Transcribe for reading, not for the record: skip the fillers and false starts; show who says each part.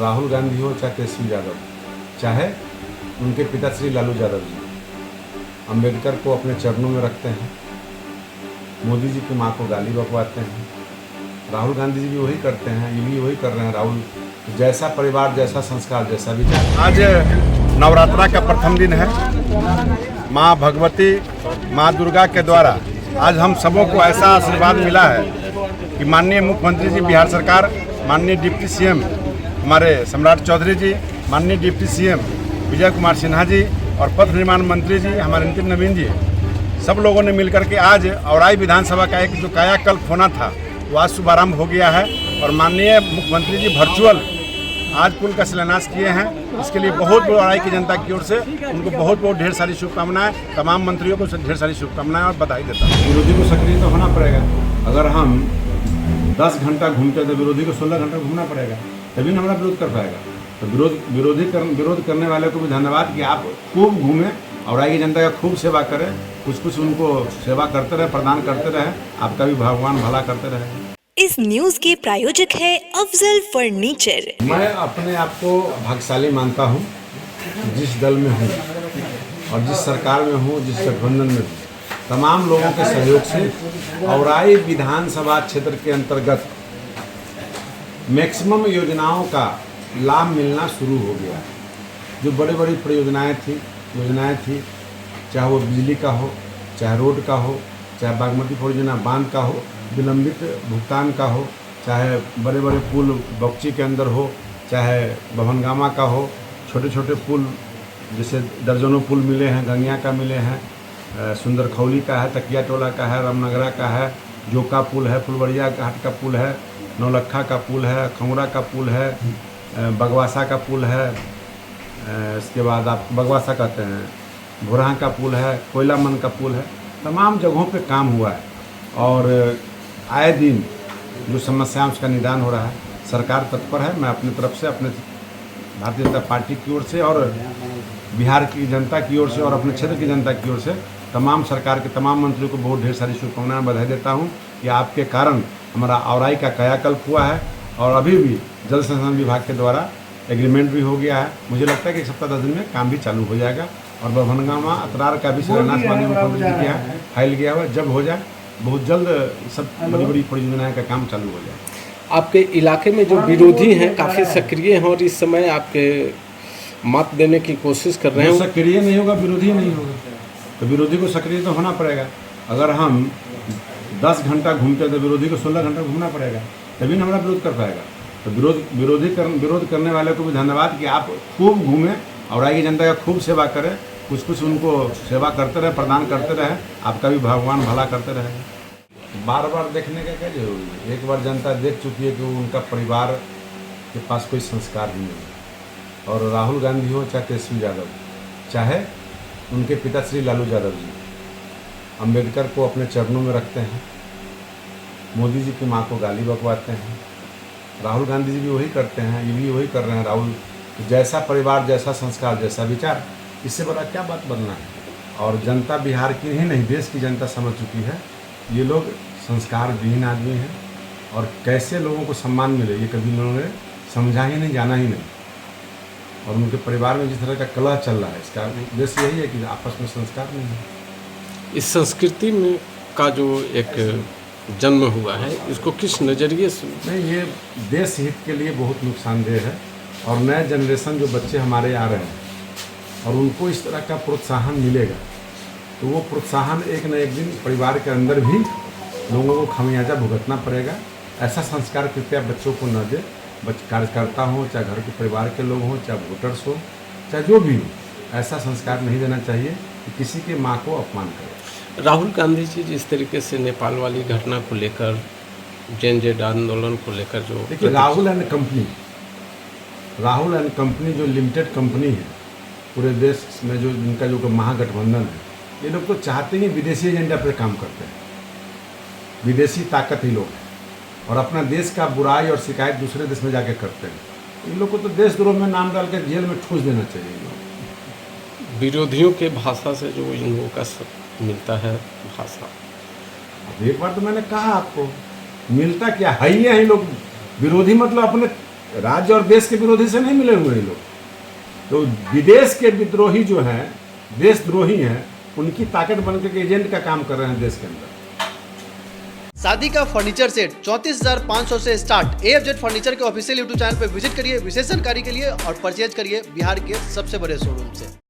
Speaker 1: राहुल गांधी हो चाहे तेजस्वी यादव, चाहे उनके पिता श्री लालू यादव जी, अंबेडकर को अपने चरणों में रखते हैं, मोदी जी की मां को गाली बकवाते हैं। राहुल गांधी जी भी वही करते हैं, ये भी वही कर रहे हैं। राहुल जैसा परिवार, जैसा संस्कार, जैसा विचार। आज नवरात्रा का प्रथम दिन है। माँ भगवती, माँ दुर्गा के द्वारा आज हम सबों को ऐसा आशीर्वाद मिला है कि माननीय मुख्यमंत्री जी बिहार सरकार, माननीय डिप्टी सीएम हमारे सम्राट चौधरी जी, माननीय डिप्टी सीएम विजय कुमार सिन्हा जी और पथ निर्माण मंत्री जी हमारे नितिन नवीन जी, सब लोगों ने मिलकर के आज औराई विधानसभा का एक जो कायाकल्प होना था वो आज शुभारंभ हो गया है। और माननीय मुख्यमंत्री जी वर्चुअल आज पुल का शिलान्यास किए हैं। इसके लिए बहुत बहुत औराई की जनता की ओर से उनको बहुत बहुत ढेर सारी शुभकामनाएं, तमाम मंत्रियों को ढेर सारी शुभकामनाएं और बधाई देता हूँ। विरोधी को सक्रिय तो होना पड़ेगा। अगर हम 10 घंटा घूमते तो विरोधी को 16 घंटा घूमना पड़ेगा, तभी ना हमारा विरोध कर पाएगा। तो विरोध करने वाले को भी धन्यवाद कि आप खूब घूमें, औराई की जनता का खूब सेवा करें, कुछ उनको सेवा करते रहे, प्रदान करते रहे, आपका भी भगवान भला करते रहे।
Speaker 2: इस न्यूज के प्रायोजक है अफजल फर्नीचर।
Speaker 1: मैं अपने आप को भाग्यशाली मानता हूँ, जिस दल में हूँ और जिस सरकार में हूँ, जिस गठबंधन में हूँ, तमाम लोगों के सहयोग से औराई विधानसभा क्षेत्र के अंतर्गत मैक्सिमम योजनाओं का लाभ मिलना शुरू हो गया। जो बड़ी बड़ी परियोजनाएं थी, चाहे वो बिजली का हो, चाहे रोड का हो, चाहे बागमती परियोजना बांध का हो, विलंबित भुगतान का हो, चाहे बड़े बड़े पुल बक्ची के अंदर हो, चाहे भवनगामा का हो, छोटे छोटे पुल जैसे दर्जनों पुल मिले हैं, गंगिया का मिले हैं, सुंदर खौली का है, तकिया टोला का है, रामनगरा का है, जोका पुल है, फुलवरिया घाट का पुल है, नौलखा का पुल है, खंगुरा का पुल है, बगवासा का पुल है, इसके बाद आप बगवासा कहते हैं, भोरहा का पुल है, कोयलामन का पुल है। तमाम जगहों पे काम हुआ है और आए दिन जो समस्याएं उसका निदान हो रहा है। सरकार तत्पर है। मैं अपनी तरफ से, अपने भारतीय जनता पार्टी की ओर से और बिहार की जनता की ओर से और अपने क्षेत्र की जनता की ओर से तमाम सरकार के तमाम मंत्रियों को बहुत ढेर सारी शुभकामनाएं, बधाई देता हूं कि आपके कारण हमारा औराई का कायाकल्प हुआ है और अभी भी जल संसाधन विभाग के द्वारा एग्रीमेंट भी हो गया है। मुझे लगता है कि 1 सप्ताह 10 दिन में काम भी चालू हो जाएगा और भवनगामा अतरार का भी शिलान्यास माननीय मुख्यमंत्री जी किया है, फाइल गया हुआ। जब हो जाए, बहुत जल्द सब बड़ी बड़ी परियोजनाएं का काम चालू हो जाए।
Speaker 3: आपके इलाके में जो विरोधी हैं काफ़ी सक्रिय हैं और इस समय आपके मत देने की कोशिश कर रहे हैं।
Speaker 1: सक्रिय नहीं होगा, विरोधी नहीं होगा, तो विरोधी को सक्रिय तो होना पड़ेगा। अगर हम 10 घंटा घूमते तो विरोधी को 16 घंटा घूमना पड़ेगा, तभी ना हमारा विरोध कर पाएगा। तो विरोध करने वाले को भी धन्यवाद कि आप खूब घूमें, औराई की जनता का खूब सेवा करें, कुछ उनको सेवा करते रहे, प्रदान करते रहे, आपका भी भगवान भला करते रहे। बार बार देखने का क्या जरूरी है? एक बार जनता देख चुकी है कि उनका परिवार के पास कोई संस्कार नहीं है। और राहुल गांधी हो चाहे तेजस्वी यादव, चाहे उनके पिता श्री लालू यादव जी, अंबेडकर को अपने चरणों में रखते हैं, मोदी जी की मां को गाली बकवाते हैं। राहुल गांधी जी भी वही करते हैं, ये भी वही कर रहे हैं। राहुल जैसा परिवार, जैसा संस्कार, जैसा विचार, इससे बड़ा क्या बात बनना है। और जनता बिहार की ही नहीं, देश की जनता समझ चुकी है ये लोग संस्कार विहीन आदमी हैं और कैसे लोगों को सम्मान मिले ये कभी लोगों ने समझा ही नहीं, जाना ही नहीं। और उनके परिवार में जिस तरह का कलह चल रहा है, इसका उद्देश्य यही है कि आपस में संस्कार नहीं है।
Speaker 3: इस संस्कृति में का जो एक जन्म हुआ है, इसको किस नज़रिए से?
Speaker 1: नहीं, ये देश हित के लिए बहुत नुकसानदेह है। और नए जनरेशन जो बच्चे हमारे आ रहे हैं और उनको इस तरह का प्रोत्साहन मिलेगा तो वो प्रोत्साहन एक न एक दिन परिवार के अंदर भी लोगों को खामियाजा भुगतना पड़ेगा। ऐसा संस्कार कृपया बच्चों को न दे। कार्यकर्ता हो, चाहे घर के परिवार के लोग हों, चाहे वोटर्स हो, चाहे जो भी हो, ऐसा संस्कार नहीं देना चाहिए कि किसी के माँ को अपमान करे।
Speaker 3: राहुल गांधी जी जिस तरीके से नेपाल वाली घटना को लेकर, जेन आंदोलन को लेकर जो,
Speaker 1: देखिए, राहुल एंड कंपनी जो लिमिटेड कंपनी है पूरे देश में, जो इनका जो महागठबंधन है, ये लोग तो चाहते ही विदेशी एजेंडा पर काम करते हैं। विदेशी ताकत ही लोग हैं और अपना देश का बुराई और शिकायत दूसरे देश में जाके करते हैं। इन लोग को तो देशद्रोह में नाम डाल के जेल में ठूस देना चाहिए।
Speaker 3: विरोधियों के भाषा से जो इन लोगों का मिलता है भाषा,
Speaker 1: अब एक बार तो मैंने कहा आपको, मिलता क्या है ही लोग विरोधी, मतलब अपने राज्य और देश के विरोधी से नहीं मिले हुए हैं लोग। तो विदेश के विद्रोही जो हैं, देशद्रोही हैं, उनकी ताकत बनकर के एजेंट का काम कर रहे हैं देश के अंदर।
Speaker 4: शादी का फर्नीचर सेट 34,500 से स्टार्ट। AFZ फर्नीचर के ऑफिशियल यूट्यूब चैनल पर विजिट करिए विशेष जानकारी के लिए और परचेज करिए बिहार के सबसे बड़े शोरूम से।